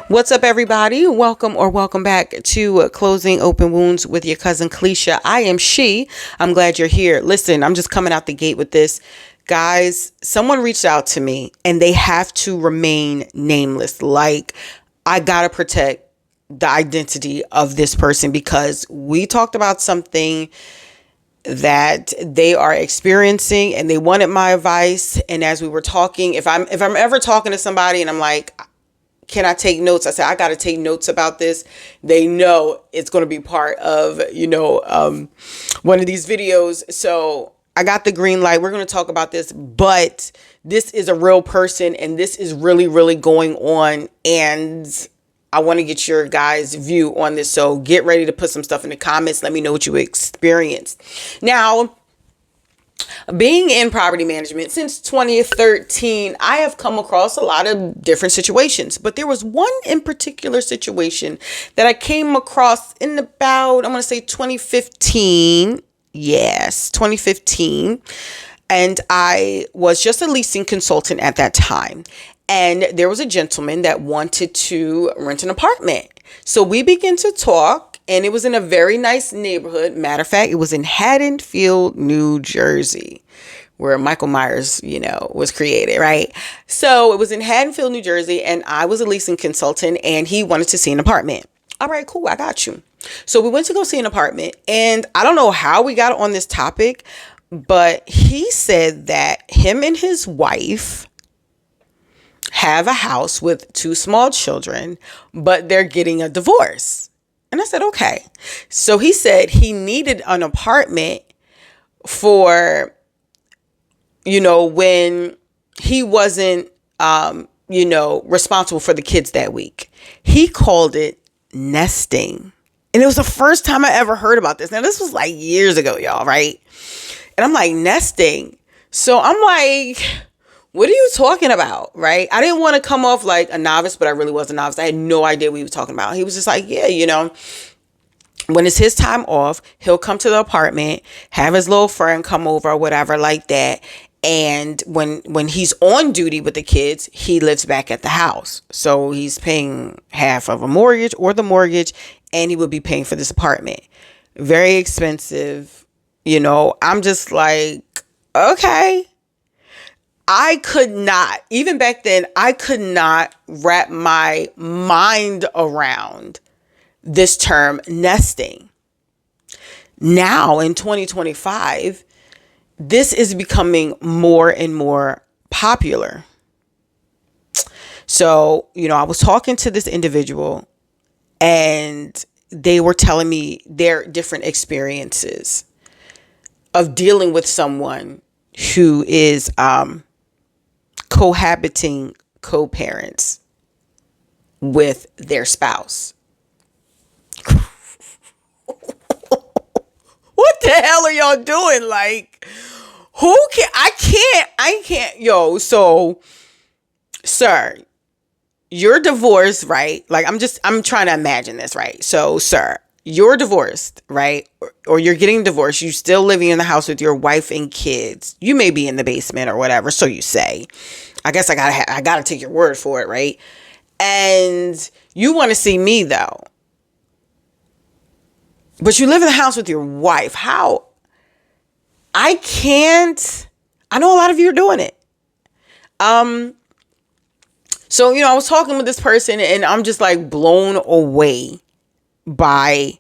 What's up, everybody? Welcome back to Closing Open Wounds with your cousin Cleisha. I am she. I'm glad you're here. Listen, I'm just coming out the gate with this. Guys, someone reached out to me and they have to remain nameless. Like, I gotta protect the identity of this person because we talked about something that they are experiencing and they wanted my advice. And as we were talking, if I'm ever talking to somebody and I'm like, can I take notes? I said, I got to take notes about this. They know it's going to be part of, one of these videos. So I got the green light. We're going to talk about this, but this is a real person and this is really, really going on. And I want to get your guys' view on this. So get ready to put some stuff in the comments. Let me know what you experienced. Now, being in property management since 2013, I have come across a lot of different situations, but there was one in particular situation that I came across in about, I'm going to say 2015. Yes, 2015. And I was just a leasing consultant at that time. And there was a gentleman that wanted to rent an apartment. So we began to talk. And it was in a very nice neighborhood. Matter of fact, it was in Haddonfield, New Jersey, where Michael Myers, was created, right? So it was in Haddonfield, New Jersey, and I was a leasing consultant, and he wanted to see an apartment. All right, cool, I got you. So we went to go see an apartment, and I don't know how we got on this topic, but he said that him and his wife have a house with 2 small children, but they're getting a divorce. And I said, okay. So he said he needed an apartment for, when he wasn't, responsible for the kids that week. He called it nesting. And it was the first time I ever heard about this. Now, this was like years ago, y'all, right? And I'm like, nesting. So I'm like, what are you talking about, right? I didn't want to come off like a novice, but I really was a novice. I had no idea what he was talking about. He was just like, yeah, when it's his time off, he'll come to the apartment, have his little friend come over or whatever like that. And when he's on duty with the kids, he lives back at the house. So he's paying half of a mortgage or the mortgage, and he would be paying for this apartment. Very expensive. I'm just like, okay. I could not, even back then, I could not wrap my mind around this term nesting. Now in 2025, this is becoming more and more popular. So, I was talking to this individual and they were telling me their different experiences of dealing with someone who is, cohabiting co-parents with their spouse. What the hell are y'all doing? Like, I can't, so, sir, you're divorced, right? Like, I'm trying to imagine this, right? So, sir, you're divorced, right? Or you're getting divorced. You're still living in the house with your wife and kids. You may be in the basement or whatever, so you say. I guess I gotta take your word for it, right? And you want to see me though, but you live in the house with your wife. How? I can't. I know a lot of you are doing it. So I was talking with this person, and I'm just like blown away by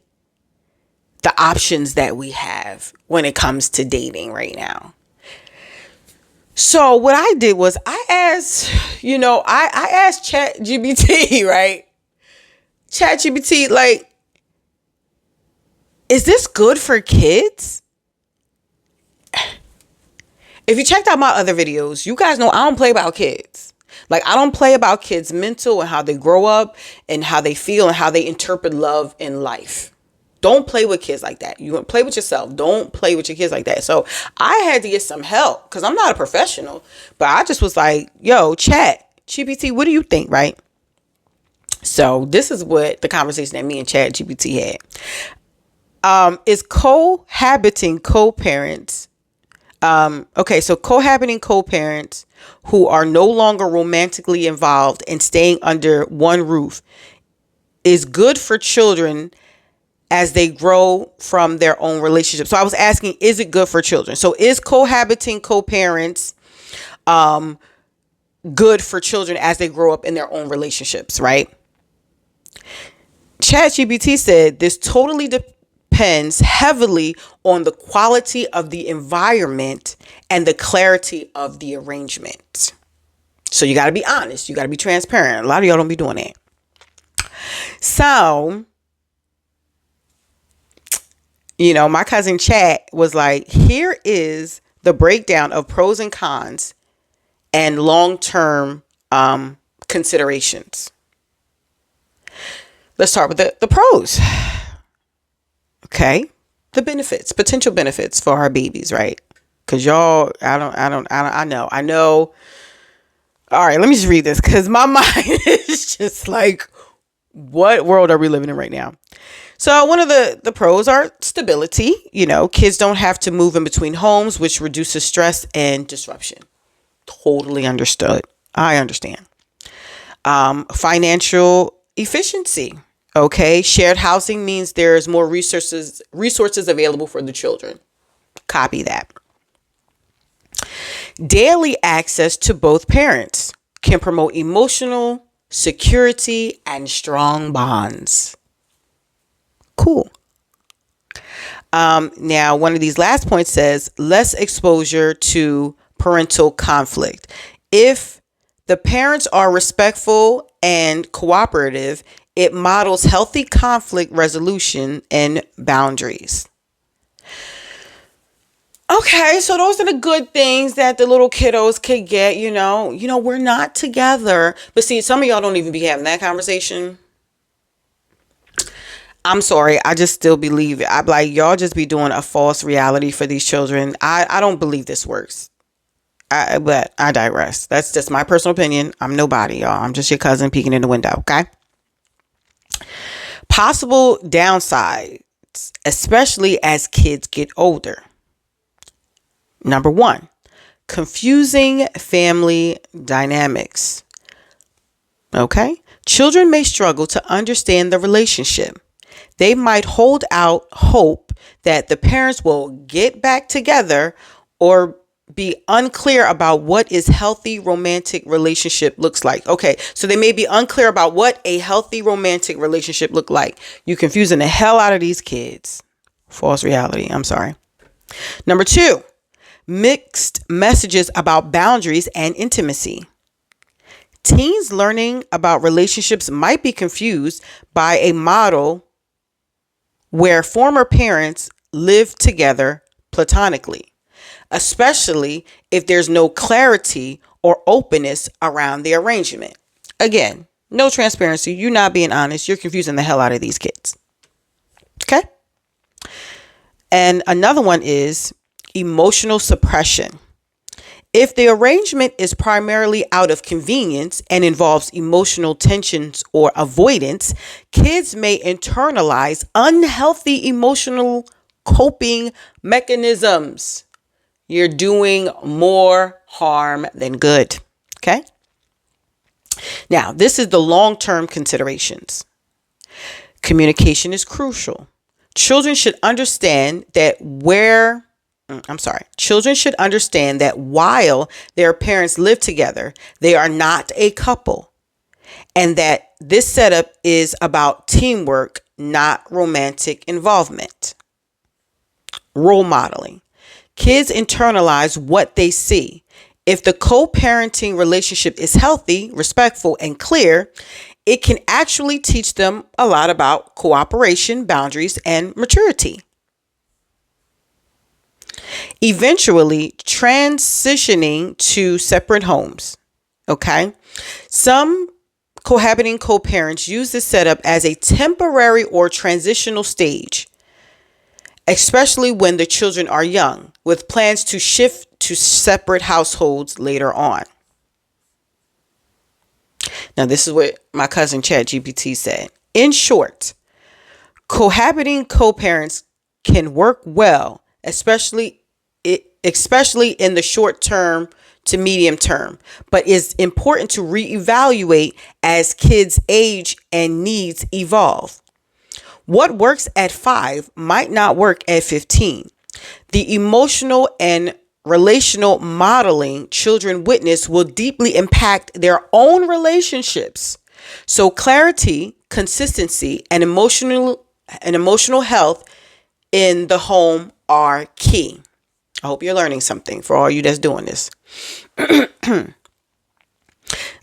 the options that we have when it comes to dating right now. So what I did was I asked ChatGPT, right? ChatGPT, like, is this good for kids? If you checked out my other videos, you guys know I don't play about kids. Like, I don't play about kids' mental and how they grow up and how they feel and how they interpret love in life. Don't play with kids like that. You play with yourself. Don't play with your kids like that. So I had to get some help because I'm not a professional. But I just was like, yo, Chat GPT, what do you think, right? So this is what the conversation that me and Chat GPT had. Is cohabiting co-parents Okay, so cohabiting co-parents who are no longer romantically involved and staying under one roof is good for children as they grow from their own relationship. So I was asking, is it good for children? So is cohabiting co-parents good for children as they grow up in their own relationships, right? ChatGPT said this totally depends heavily on the quality of the environment and the clarity of the arrangement. So you got to be honest. You got to be transparent. A lot of y'all don't be doing that. So, my cousin Chat was like, here is the breakdown of pros and cons and long-term considerations. Let's start with the pros. Okay. The benefits, potential benefits for our babies, right? Because y'all, I know. All right, let me just read this because my mind is just like, what world are we living in right now? So one of the pros are stability. Kids don't have to move in between homes, which reduces stress and disruption. Totally understood. I understand. Financial efficiency. Okay. Shared housing means there's more resources available for the children. Copy that. Daily access to both parents can promote emotional security and strong bonds. Cool. Now, one of these last points says less exposure to parental conflict. If the parents are respectful and cooperative, it models healthy conflict resolution and boundaries. Okay, so those are the good things that the little kiddos could get, we're not together. But see, some of y'all don't even be having that conversation. I'm sorry. I just still believe it. I'm like, y'all just be doing a false reality for these children. I don't believe this works. But I digress. That's just my personal opinion. I'm nobody, y'all. I'm just your cousin peeking in the window, okay? Possible downsides, especially as kids get older. Number 1, confusing family dynamics. Okay? Children may struggle to understand the relationship. They might hold out hope that the parents will get back together or be unclear about what is healthy romantic relationship looks like. Okay, so they may be unclear about what a healthy romantic relationship look like. You confusing the hell out of these kids. False reality. I'm sorry. Number 2, mixed messages about boundaries and intimacy. Teens learning about relationships might be confused by a model where former parents live together platonically, especially if there's no clarity or openness around the arrangement. Again, no transparency. You're not being honest. You're confusing the hell out of these kids. Okay? And another one is emotional suppression. If the arrangement is primarily out of convenience and involves emotional tensions or avoidance, kids may internalize unhealthy emotional coping mechanisms. You're doing more harm than good. Okay? Now, this is the long-term considerations. Communication is crucial. Children should understand that Children should understand that while their parents live together, they are not a couple, and that this setup is about teamwork, not romantic involvement. Role modeling. Kids internalize what they see. If the co-parenting relationship is healthy, respectful, and clear, it can actually teach them a lot about cooperation, boundaries, and maturity. Eventually transitioning to separate homes. Okay. Some cohabiting co-parents use this setup as a temporary or transitional stage, especially when the children are young, with plans to shift to separate households later on. Now, this is what my cousin ChatGPT said. In short, cohabiting co-parents can work well, especially especially in the short term to medium term, but is important to reevaluate as kids age and needs evolve. What works at 5 might not work at 15. The emotional and relational modeling children witness will deeply impact their own relationships. So clarity, consistency, and emotional health in the home are key. I hope you're learning something for all you that's doing this.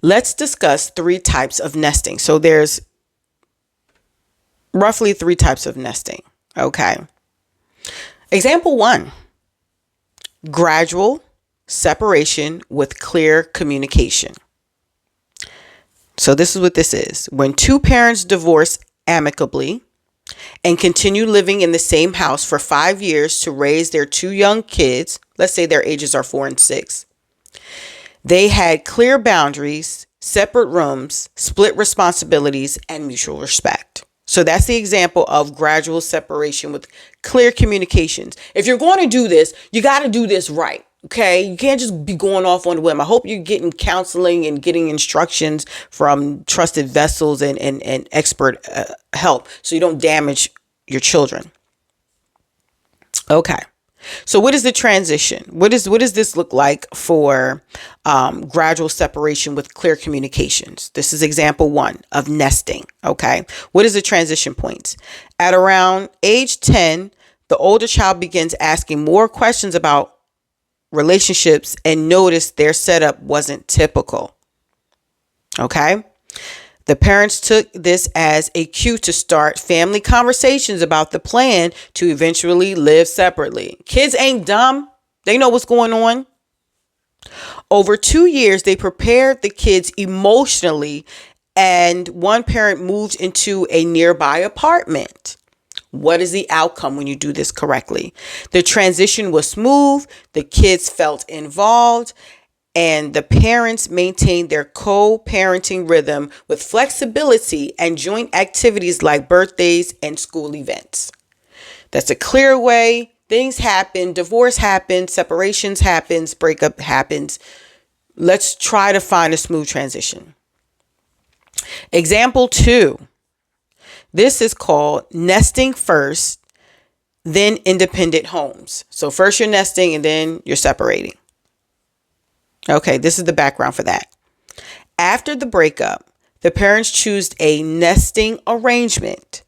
Let's discuss 3 types of nesting. So there's roughly 3 types of nesting. Okay. Example 1, gradual separation with clear communication. So this is what this is. When 2 parents divorce amicably and continue living in the same house for 5 years to raise their 2 young kids, let's say their ages are 4 and 6. They had clear boundaries, separate rooms, split responsibilities, and mutual respect. So that's the example of gradual separation with clear communications. If you're going to do this, you got to do this right. Okay. You can't just be going off on a whim. I hope you're getting counseling and getting instructions from trusted vessels and expert help so you don't damage your children. Okay. So what is the transition? What does this look like for gradual separation with clear communications? This is example 1 of nesting. Okay. What is the transition points? At around age 10, the older child begins asking more questions about relationships and noticed their setup wasn't typical. Okay. The parents took this as a cue to start family conversations about the plan to eventually live separately. Kids ain't dumb. They know what's going on. Over 2 years, they prepared the kids emotionally, and one parent moved into a nearby apartment. What is the outcome when you do this correctly? The transition was smooth. The kids felt involved. And the parents maintained their co-parenting rhythm with flexibility and joint activities like birthdays and school events. That's a clear way. Things happen. Divorce happens. Separations happens. Breakup happens. Let's try to find a smooth transition. Example 2. This is called nesting first, then independent homes. So first you're nesting and then you're separating. Okay, this is the background for that. After the breakup, the parents choose a nesting arrangement.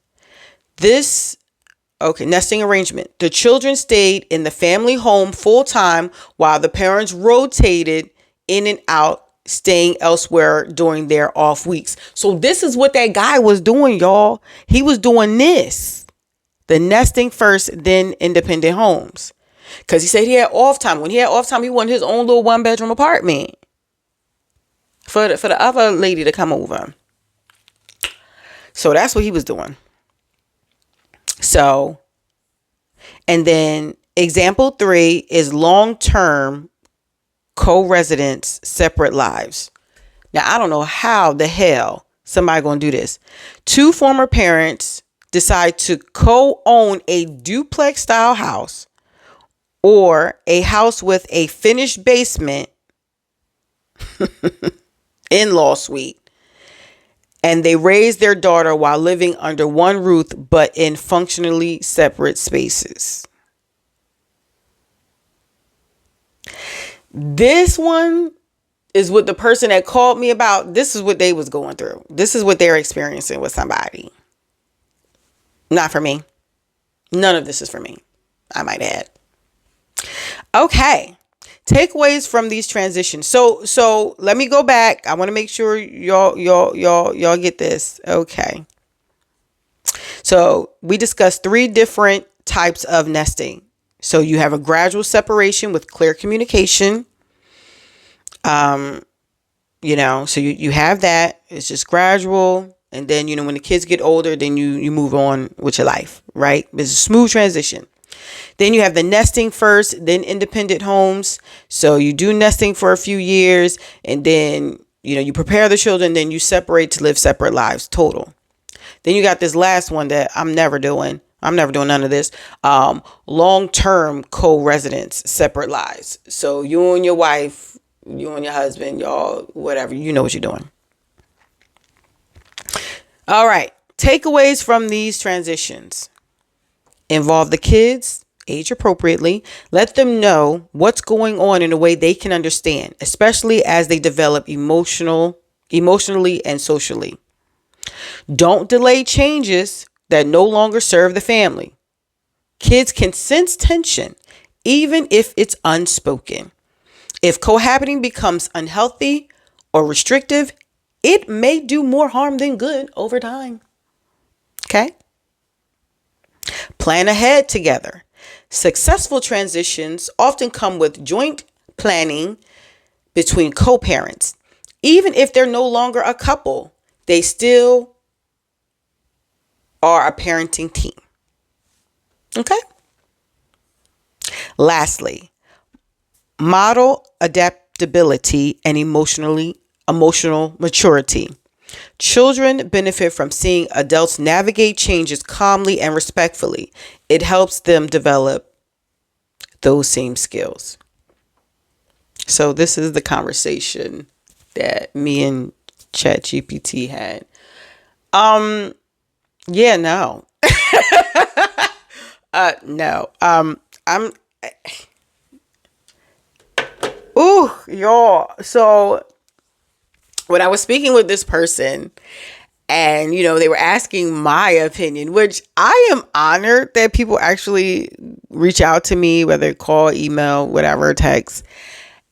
Nesting arrangement. The children stayed in the family home full time while the parents rotated in and out, staying elsewhere during their off weeks. So this is what that guy was doing, y'all. He was doing this. The nesting first, then independent homes. Because he said he had off time. When he had off time, he wanted his own little 1-bedroom apartment for the other lady to come over. So that's what he was doing. So, and then example 3 is long-term co-residence, separate lives. Now, I don't know how the hell somebody going to do this. 2 former parents decide to co-own a duplex style house or a house with a finished basement, in-law suite, and they raise their daughter while living under one roof but in functionally separate spaces. This one is what the person that called me about. This is what they was going through. This is what they're experiencing with somebody. Not for me. None of this is for me, I might add. Okay. Takeaways from these transitions. So let me go back. I want to make sure y'all get this. Okay. So we discussed 3 different types of nesting. So you have a gradual separation with clear communication. So you have that. It's just gradual. And then, when the kids get older, then you move on with your life, right? It's a smooth transition. Then you have the nesting first, then independent homes. So you do nesting for a few years and then, you prepare the children, then you separate to live separate lives total. Then you got this last one that I'm never doing, I'm never doing none of this. Long-term co-residence, separate lives. So you and your wife, you and your husband, y'all, whatever, you know what you're doing. All right. Takeaways from these transitions. Involve the kids, age appropriately. Let them know what's going on in a way they can understand, especially as they develop emotionally and socially. Don't delay changes that no longer serve the family. Kids can sense tension, even if it's unspoken. If cohabiting becomes unhealthy or restrictive, it may do more harm than good over time. Okay? Plan ahead together. Successful transitions often come with joint planning between co-parents. Even if they're no longer a couple, they still are a parenting team. Okay? Lastly, model adaptability and emotional maturity. Children benefit from seeing adults navigate changes calmly and respectfully. It helps them develop those same skills. So this is the conversation that me and ChatGPT had. Yeah, no. No. I'm ooh, y'all. So when I was speaking with this person, and, they were asking my opinion, which I am honored that people actually reach out to me, whether call, email, whatever, text,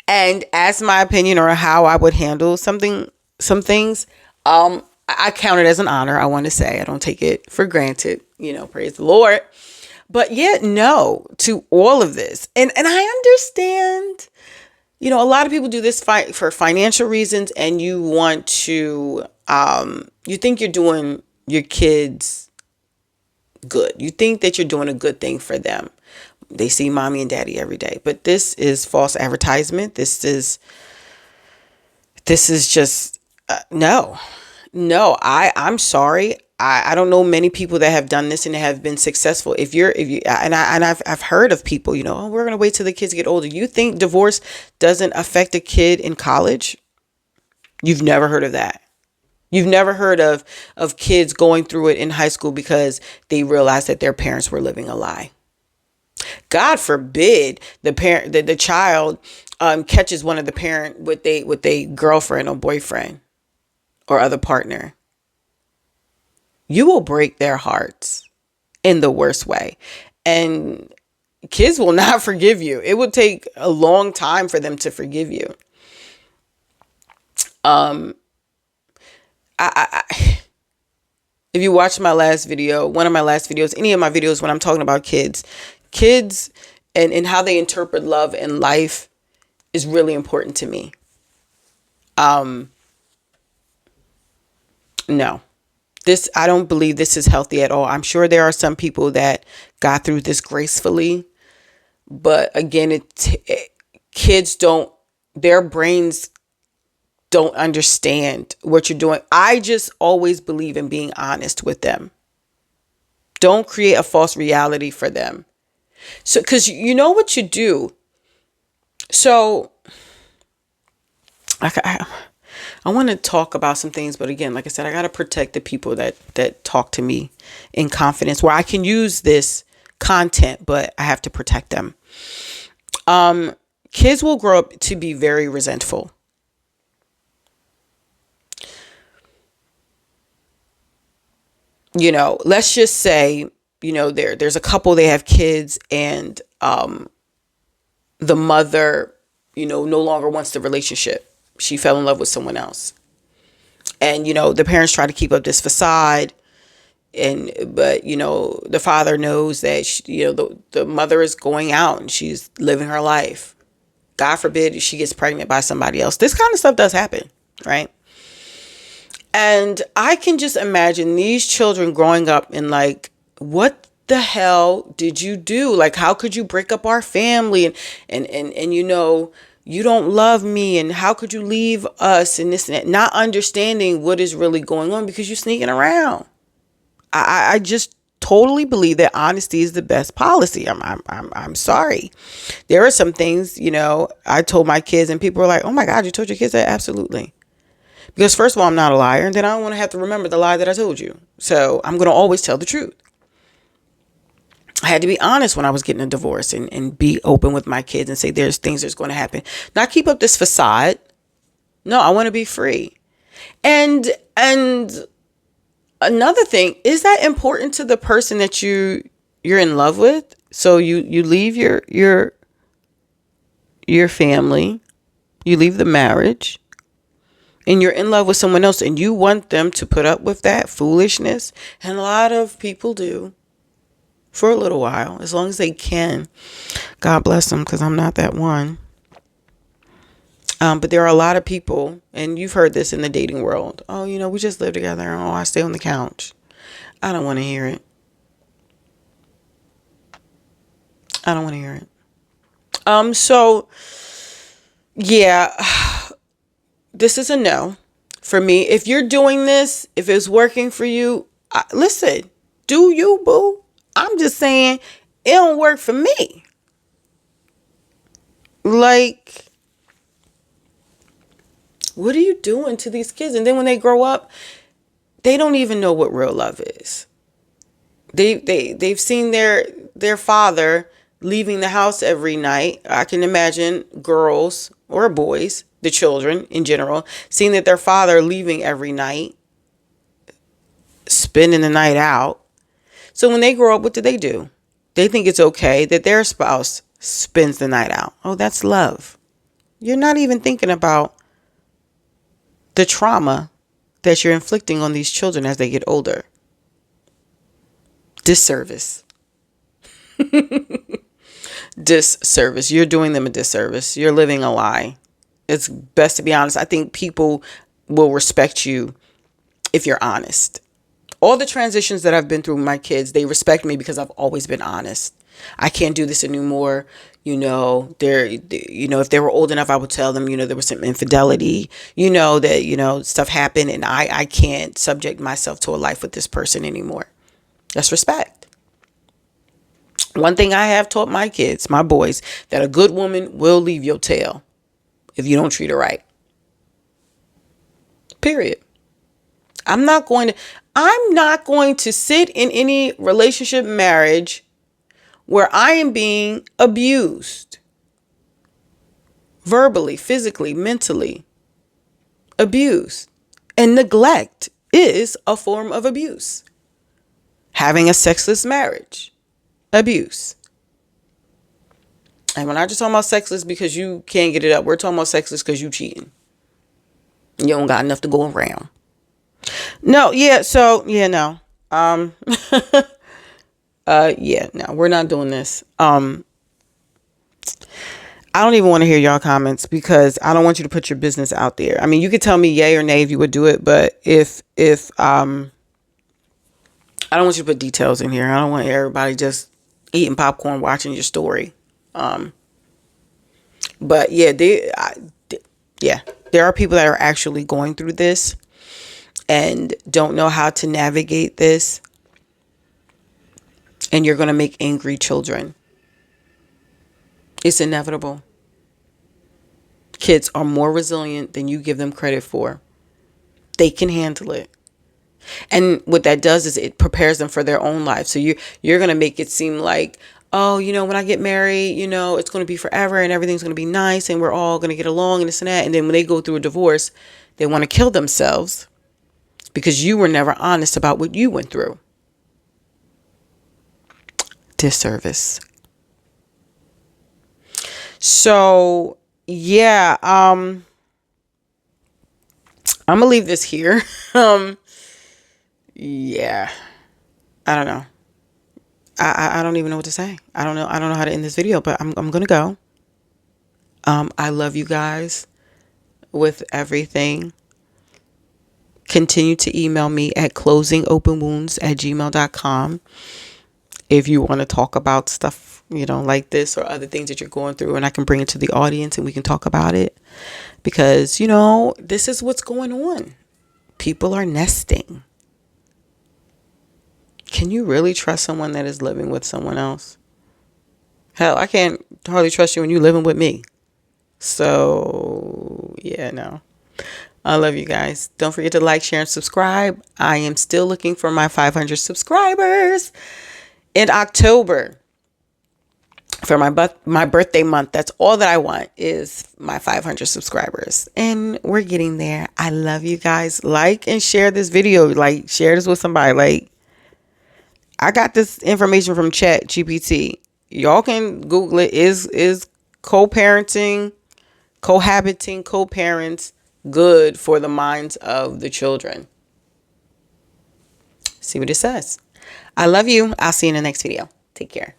and ask my opinion or how I would handle some things. I count it as an honor. I want to say I don't take it for granted, praise the Lord. But yet, no to all of this. And I understand, a lot of people do this for financial reasons, and you want to, you think you're doing your kids good. You think that you're doing a good thing for them. They see mommy and daddy every day, but this is false advertisement. This is just, no, I'm sorry. I don't know many people that have done this and have been successful. I've heard of people, oh, we're going to wait till the kids get older. You think divorce doesn't affect a kid in college? You've never heard of that. You've never heard of kids going through it in high school because they realized that their parents were living a lie. God forbid the child catches one of the parent with a girlfriend or boyfriend or other partner. You will break their hearts in the worst way. And kids will not forgive you. It will take a long time for them to forgive you. If you watch my last video, one of my last videos, any of my videos when I'm talking about kids and how they interpret love and life is really important to me. No. I don't believe this is healthy at all. I'm sure there are some people that got through this gracefully, but again, kids their brains don't understand what you're doing. I just always believe in being honest with them. Don't create a false reality for them. So, because you know what you do. So, I want to talk about some things, but again, like I said, I got to protect the people that talk to me in confidence, where I can use this content, but I have to protect them. Kids will grow up to be very resentful. Let's just say, there's a couple, they have kids, and the mother, no longer wants the relationship. She fell in love with someone else. And, the parents try to keep up this facade. But the father knows that, the mother is going out and she's living her life. God forbid she gets pregnant by somebody else. This kind of stuff does happen, right? And I can just imagine these children growing up and like, what the hell did you do? Like, how could you break up our family? And you don't love me, and how could you leave us, and this and that, not understanding what is really going on because you're sneaking around. I just totally believe that honesty is the best policy. I'm sorry. There are some things, I told my kids and people were like, oh my God, you told your kids that? Absolutely. Because first of all, I'm not a liar. And then I don't want to have to remember the lie that I told you. So I'm going to always tell the truth. I had to be honest when I was getting a divorce and be open with my kids and say, there's things that's going to happen. Not keep up this facade. No, I want to be free. And another thing, is that important to the person that you're in love with? So you leave your family, you leave the marriage, and you're in love with someone else, and you want them to put up with that foolishness. And a lot of people do for a little while, as long as they can. God bless them, because I'm not that one. But there are a lot of people, and you've heard this in the dating world. Oh, we just live together. Oh, I stay on the couch. I don't want to hear it. I don't want to hear it. So, yeah, this is a no for me. If you're doing this, if it's working for you, listen, do you, boo? I'm just saying it don't work for me. Like, what are you doing to these kids? And then when they grow up, they don't even know what real love is. They've seen their father leaving the house every night. I can imagine girls or boys, the children in general, seeing that their father leaving every night, spending the night out. So when they grow up, what do? They think it's okay that their spouse spends the night out. Oh, that's love. You're not even thinking about the trauma that you're inflicting on these children as they get older. Disservice. Disservice. You're doing them a disservice. You're living a lie. It's best to be honest. I think people will respect you if you're honest. All the transitions that I've been through with my kids, they respect me because I've always been honest. I can't do this anymore. If they were old enough, I would tell them, there was some infidelity, that, stuff happened, and I can't subject myself to a life with this person anymore. That's respect. One thing I have taught my kids, my boys, that a good woman will leave your tail if you don't treat her right. Period. I'm not going to sit in any relationship, marriage, where I am being abused. Verbally, physically, mentally abused. And neglect is a form of abuse. Having a sexless marriage, abuse. And when I just talking about sexless because you can't get it up, we're talking about sexless because you cheating. You don't got enough to go around. No, yeah, so, yeah, no. No, we're not doing this. I don't even want to hear y'all comments because I don't want you to put your business out there. I mean, you could tell me yay or nay if you would do it, but if I don't want you to put details in here. I don't want everybody just eating popcorn watching your story. But yeah, there are people that are actually going through this and don't know how to navigate this. And you're going to make angry children. It's inevitable. Kids are more resilient than you give them credit for. They can handle it. And what that does is it prepares them for their own life. So you're going to make it seem like, oh, when I get married, it's going to be forever and everything's going to be nice and we're all going to get along and this and that. And then when they go through a divorce, they want to kill themselves because you were never honest about what you went through. Disservice. So, yeah, I'm going to leave this here. Yeah, I don't know. I don't even know what to say. I don't know how to end this video, but I'm going to go. I love you guys with everything. Continue to email me at closingopenwounds@gmail.com. If you want to talk about stuff, like this or other things that you're going through, and I can bring it to the audience and we can talk about it because, this is what's going on. People are nesting. Can you really trust someone that is living with someone else? Hell, I can't hardly trust you when you're living with me. So, yeah, no. I love you guys. Don't forget to like, share, and subscribe. I am still looking for my 500 subscribers in October for my birthday month. That's all that I want is my 500 subscribers. And we're getting there. I love you guys. Like and share this video. Like, share this with somebody. Like, I got this information from Chat GPT. Y'all can Google it. Is co-parenting, cohabiting, co-parents good for the minds of the children? See what it says. I love you. I'll see you in the next video. Take care.